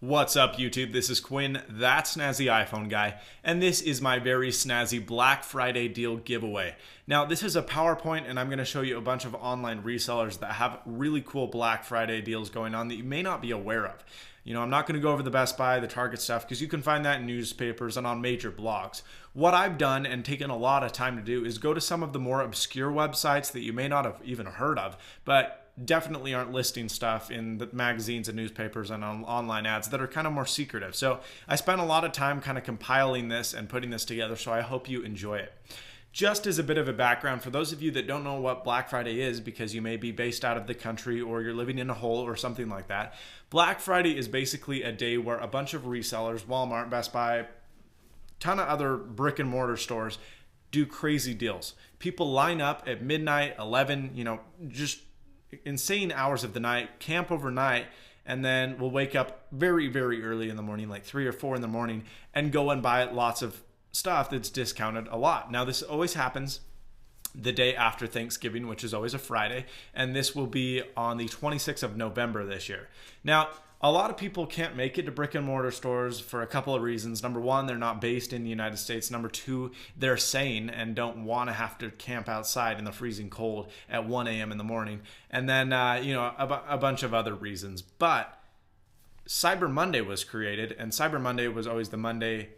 What's up, YouTube? This is Quinn, that snazzy iPhone guy, and this is my very snazzy Black Friday deal giveaway. Now, this is a PowerPoint, and I'm going to show you a bunch of online resellers that have really cool Black Friday deals going on that you may not be aware of. I'm not going to go over the Best Buy, the Target stuff, because you can find that in newspapers and on major blogs. What I've done and taken a lot of time to do is go to some of the more obscure websites that you may not have even heard of, but definitely aren't listing stuff in the magazines and newspapers and on online ads that are kind of more secretive. So I spent a lot of time kind of compiling this and putting this together, so I hope you enjoy it. Just as a bit of a background, for those of you that don't know what Black Friday is, because you may be based out of the country or you're living in a hole or something like that, Black Friday is basically a day where a bunch of resellers, Walmart, Best Buy, ton of other brick and mortar stores, do crazy deals. People line up at midnight, 11, just insane hours of the night, camp overnight, and then we'll wake up very, very early in the morning, like 3 or 4 in the morning, and go and buy lots of stuff that's discounted a lot. Now, this always happens the day after Thanksgiving, which is always a Friday, and this will be on the 26th of November this year. Now, a lot of people can't make it to brick and mortar stores for a couple of reasons. Number one, they're not based in the United States. Number two, they're sane and don't want to have to camp outside in the freezing cold at 1 a.m. in the morning. And then, a bunch of other reasons. But Cyber Monday was created, and Cyber Monday was always the Monday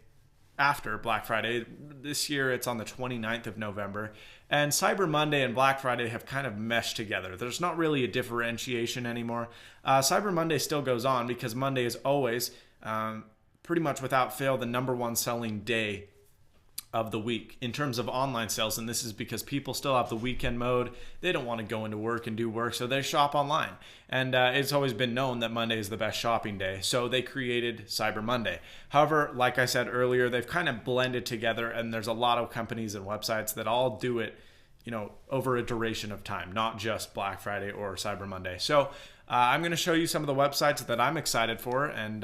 after Black Friday. This year it's on the 29th of November, and Cyber Monday and Black Friday have kind of meshed together. There's not really a differentiation anymore. Cyber Monday still goes on because Monday is always pretty much without fail the #1 selling day of the week in terms of online sales, and this is because people still have the weekend mode. They don't want to go into work and do work, so they shop online. And it's always been known that Monday is the best shopping day, so they created Cyber Monday. However, like I said earlier, they've kind of blended together, and there's a lot of companies and websites that all do it over a duration of time, not just Black Friday or Cyber Monday. So I'm going to show you some of the websites that I'm excited for, and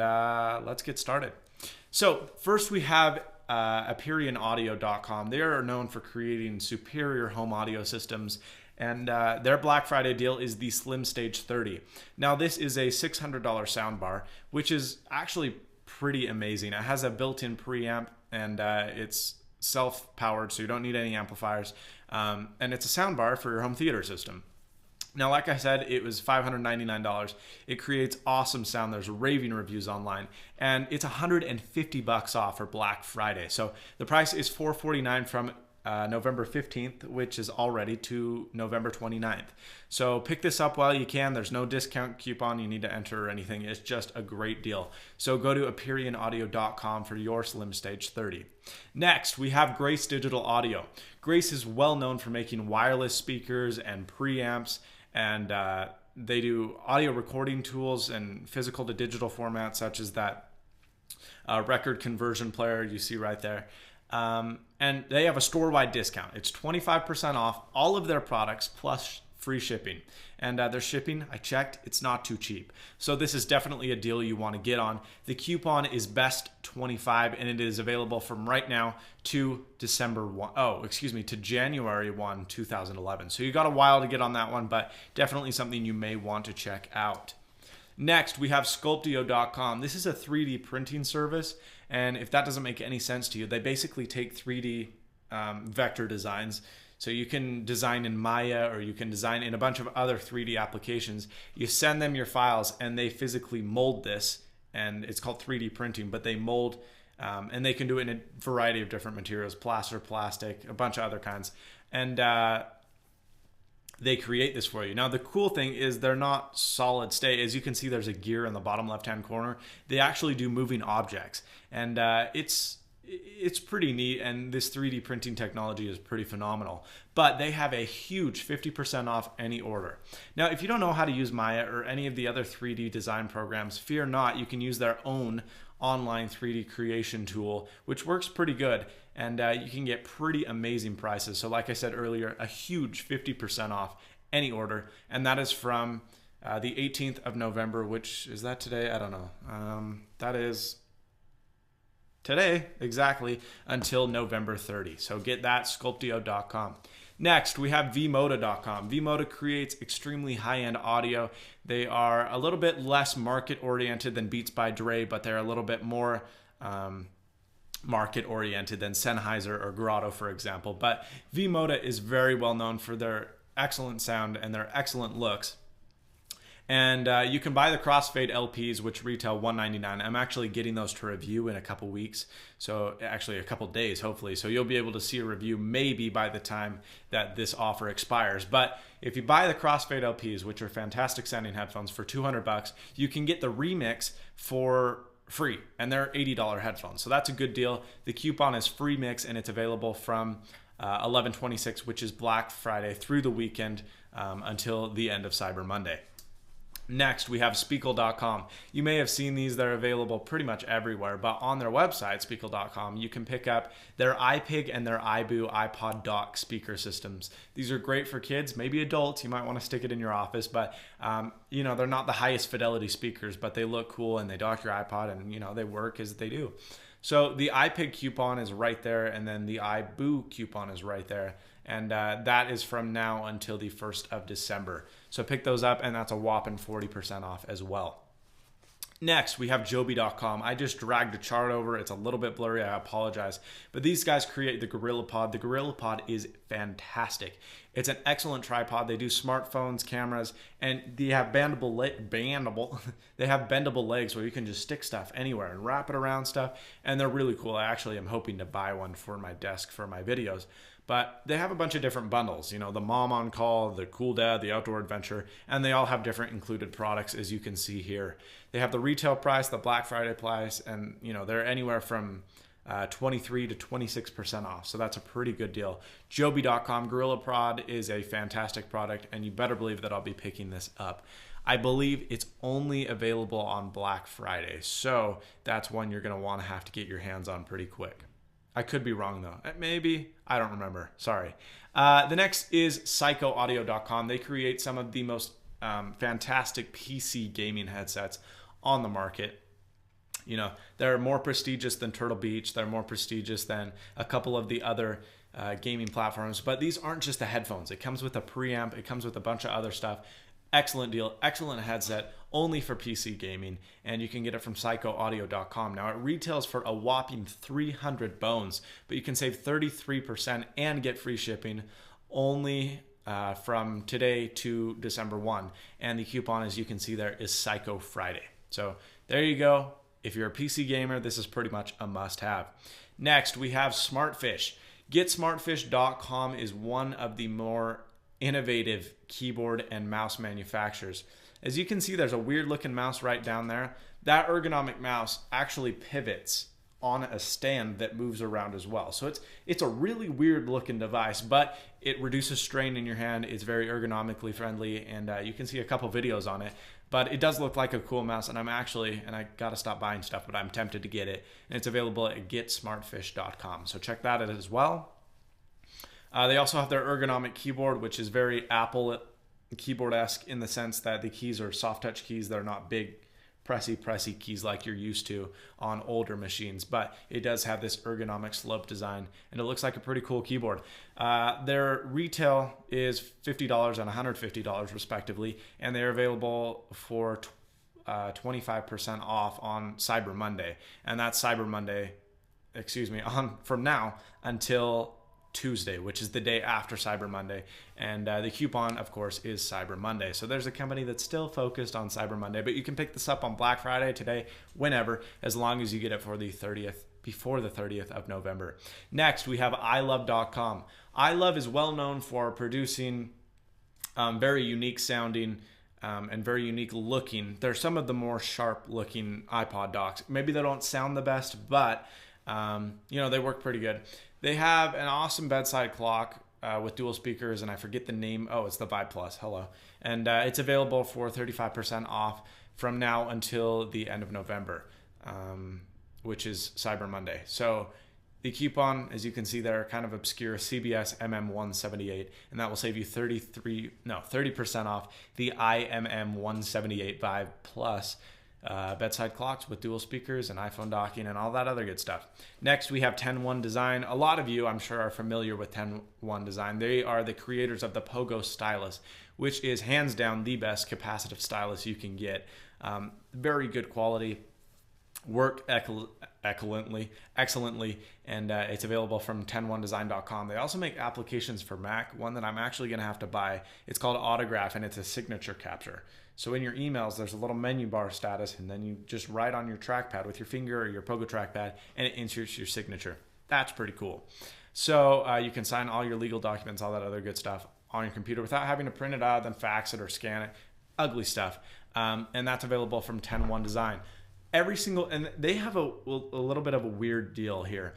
let's get started. So first we have AperionAudio.com. They are known for creating superior home audio systems, and their Black Friday deal is the Slim Stage 30. Now, this is a $600 soundbar, which is actually pretty amazing. It has a built-in preamp, and it's self-powered, so you don't need any amplifiers, and it's a soundbar for your home theater system. Now, like I said, it was $599. It creates awesome sound. There's raving reviews online, and it's $150 off for Black Friday. So the price is $449 from November 15th, which is already to November 29th. So pick this up while you can. There's no discount coupon you need to enter or anything. It's just a great deal. So go to AperionAudio.com for your Slim Stage 30. Next, we have Grace Digital Audio. Grace is well known for making wireless speakers and preamps, and they do audio recording tools and physical to digital formats, such as that record conversion player you see right there. And they have a store-wide discount. It's 25% off all of their products plus free shipping. And their shipping, I checked, it's not too cheap. So this is definitely a deal you want to get on. The coupon is BEST25, and it is available from right now to to January 1, 2011. So you got a while to get on that one, but definitely something you may want to check out. Next, we have Sculptio.com. This is a 3D printing service, and if that doesn't make any sense to you, they basically take 3D vector designs. So you can design in Maya, or you can design in a bunch of other 3D applications. You send them your files, and they physically mold this, and it's called 3D printing, but they mold, and they can do it in a variety of different materials, plaster, plastic, a bunch of other kinds. And they create this for you. Now, the cool thing is they're not solid state. As you can see, there's a gear in the bottom left-hand corner. They actually do moving objects, and it's pretty neat, and this 3D printing technology is pretty phenomenal. But they have a huge 50% off any order. Now, if you don't know how to use Maya or any of the other 3D design programs, fear not, you can use their own online 3D creation tool, which works pretty good, and you can get pretty amazing prices. So like I said earlier, a huge 50% off any order, and that is from the 18th of November, which is that today? I don't know. That is today exactly until November 30. So get that, Sculptio.com. Next, we have vmoda.com. Vmoda creates extremely high-end audio. They are a little bit less market-oriented than Beats by Dre, but they're a little bit more market-oriented than Sennheiser or Grotto, for example. But vmoda is very well known for their excellent sound and their excellent looks. And you can buy the Crossfade LPs, which retail $199. I'm actually getting those to review in a couple weeks. So actually a couple days, hopefully. So you'll be able to see a review maybe by the time that this offer expires. But if you buy the Crossfade LPs, which are fantastic sounding headphones for $200, you can get the Remix for free. And they're $80 headphones. So that's a good deal. The coupon is Free Mix, and it's available from 11/26, which is Black Friday, through the weekend until the end of Cyber Monday. Next, we have Speakle.com. You may have seen these. They're available pretty much everywhere, but on their website, Speakle.com, you can pick up their iPig and their iBoo iPod dock speaker systems. These are great for kids, maybe adults. You might want to stick it in your office, but you know, they're not the highest fidelity speakers, but they look cool and they dock your iPod, and you know, they work as they do. So the iPig coupon is right there, and then the iBoo coupon is right there. And that is from now until the 1st of December. So pick those up, and that's a whopping 40% off as well. Next, we have Joby.com. I just dragged a chart over. It's a little bit blurry. I apologize. But these guys create the GorillaPod. The GorillaPod is fantastic. It's an excellent tripod. They do smartphones, cameras, and they have bendable legs where you can just stick stuff anywhere and wrap it around stuff. And they're really cool. I actually am hoping to buy one for my desk for my videos. But they have a bunch of different bundles, you know, the Mom on Call, the Cool Dad, the Outdoor Adventure, and they all have different included products, as you can see here. They have the retail price, the Black Friday price, and, you know, they're anywhere from 23 to 26% off. So that's a pretty good deal. Joby.com, GorillaPod is a fantastic product, and you better believe that I'll be picking this up. I believe it's only available on Black Friday. So that's one you're going to want to have to get your hands on pretty quick. I could be wrong though. Maybe. I don't remember. Sorry. The next is psychoaudio.com. They create some of the most fantastic PC gaming headsets on the market. You know, they're more prestigious than Turtle Beach. They're more prestigious than a couple of the other gaming platforms. But these aren't just the headphones. It comes with a preamp. It comes with a bunch of other stuff. Excellent deal, excellent headset, only for PC gaming, and you can get it from psychoaudio.com. Now, it retails for a whopping 300 bones, but you can save 33% and get free shipping only from today to December 1. And the coupon, as you can see there, is Psycho Friday. So there you go. If you're a PC gamer, this is pretty much a must-have. Next, we have Smartfish. GetSmartfish.com is one of the more innovative keyboard and mouse manufacturers. As you can see, there's a weird looking mouse right down there. That ergonomic mouse actually pivots on a stand that moves around as well. So it's a really weird looking device, but it reduces strain in your hand. It's very ergonomically friendly, and you can see a couple videos on it. But it does look like a cool mouse, and I gotta stop buying stuff, but I'm tempted to get it. And it's available at getsmartfish.com. So check that out as well. They also have their ergonomic keyboard, which is very Apple keyboard-esque in the sense that the keys are soft touch keys. They're not big pressy keys like you're used to on older machines, but it does have this ergonomic slope design, and it looks like a pretty cool keyboard. Their retail is $50 and $150 respectively, and they're available for 25% off on Cyber Monday, and that's Cyber Monday, from now until Tuesday, which is the day after Cyber Monday. And the coupon, of course, is Cyber Monday. So there's a company that's still focused on Cyber Monday, but you can pick this up on Black Friday, today, whenever, as long as you get it for the 30th, before the 30th of November. Next, we have iLove.com. iLove is well known for producing very unique sounding and very unique looking. They're some of the more sharp looking iPod docks. Maybe they don't sound the best, but you know, they work pretty good. They have an awesome bedside clock with dual speakers, and I forget the name. Oh, it's the Vibe Plus. Hello. And it's available for 35% off from now until the end of November, which is Cyber Monday. So the coupon, as you can see there, kind of obscure, CBS MM178, and that will save you 30% off the IMM178 Vibe Plus bedside clocks with dual speakers and iPhone docking and all that other good stuff. Next, we have 10-1 Design. A lot of you, I'm sure, are familiar with 10-1 Design. They are the creators of the Pogo Stylus, which is hands down the best capacitive stylus you can get. Very good quality, work excellently, and it's available from 101design.com. They also make applications for Mac, one that I'm actually going to have to buy. It's called Autograph, and it's a signature capture. So in your emails, there's a little menu bar status, and then you just write on your trackpad with your finger or your Pogo trackpad, and it inserts your signature. That's pretty cool. So you can sign all your legal documents, all that other good stuff on your computer without having to print it out, then fax it or scan it. Ugly stuff. And that's available from 10-1 Design. Every single, and they have a little bit of a weird deal here.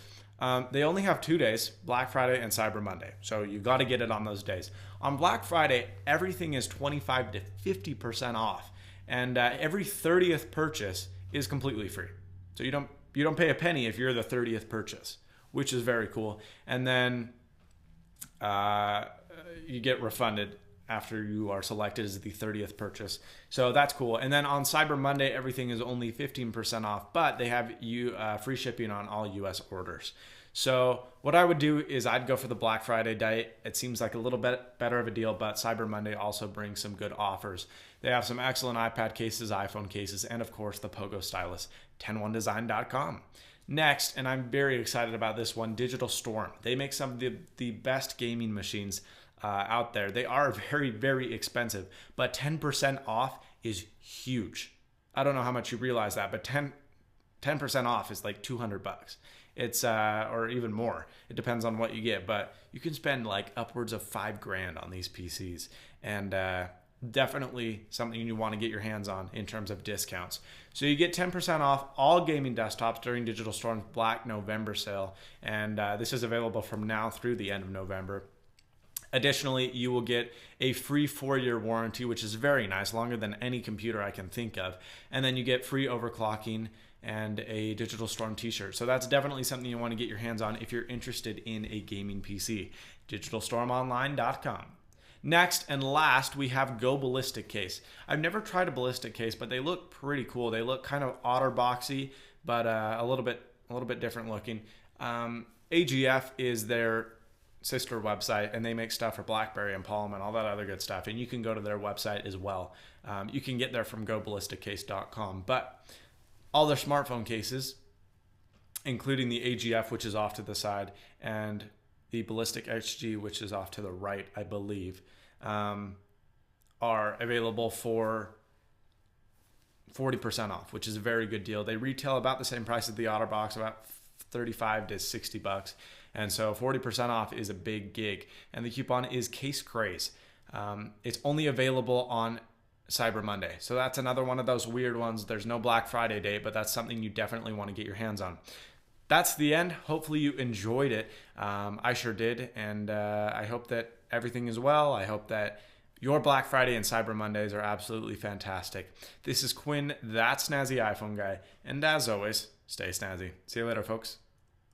They only have 2 days, Black Friday and Cyber Monday. So you got to get it on those days. On Black Friday, everything is 25 to 50% off. And every 30th purchase is completely free. So you don't pay a penny if you're the 30th purchase, which is very cool. And then you get refunded after you are selected as the 30th purchase. So that's cool. And then on Cyber Monday, everything is only 15% off, but they have free shipping on all US orders. So what I would do is I'd go for the Black Friday day. It seems like a little bit better of a deal, but Cyber Monday also brings some good offers. They have some excellent iPad cases, iPhone cases, and of course the Pogo Stylus, 101design.com. Next, and I'm very excited about this one, Digital Storm. They make some of the best gaming machines out there. They are very, very expensive, but 10% off is huge. I don't know how much you realize that, but 10% off is like $200. It's or even more. It depends on what you get, but you can spend like upwards of $5,000 on these PCs, and definitely something you want to get your hands on in terms of discounts. So you get 10% off all gaming desktops during Digital Storm's Black November sale, and this is available from now through the end of November. Additionally, you will get a free 4-year warranty, which is very nice, longer than any computer I can think of. And then you get free overclocking and a Digital Storm t-shirt. So that's definitely something you want to get your hands on if you're interested in a gaming PC. DigitalStormOnline.com. Next and last, we have Go Ballistic case. I've never tried a ballistic case, but they look pretty cool. They look kind of OtterBoxy, but a little bit different looking. AGF is their sister website, and they make stuff for BlackBerry and Palm and all that other good stuff, and you can go to their website as well. You can get there from goballisticCase.com, but all their smartphone cases, including the AGF, which is off to the side, and the Ballistic XG, which is off to the right, I believe, are available for 40% off, which is a very good deal. They retail about the same price as the OtterBox, about $35 to $60. And so 40% off is a big gig. And the coupon is Case Craze. It's only available on Cyber Monday. So that's another one of those weird ones. There's no Black Friday date, but that's something you definitely want to get your hands on. That's the end. Hopefully you enjoyed it. I sure did. And I hope that everything is well. I hope that your Black Friday and Cyber Mondays are absolutely fantastic. This is Quinn, that snazzy iPhone guy. And as always, stay snazzy. See you later, folks.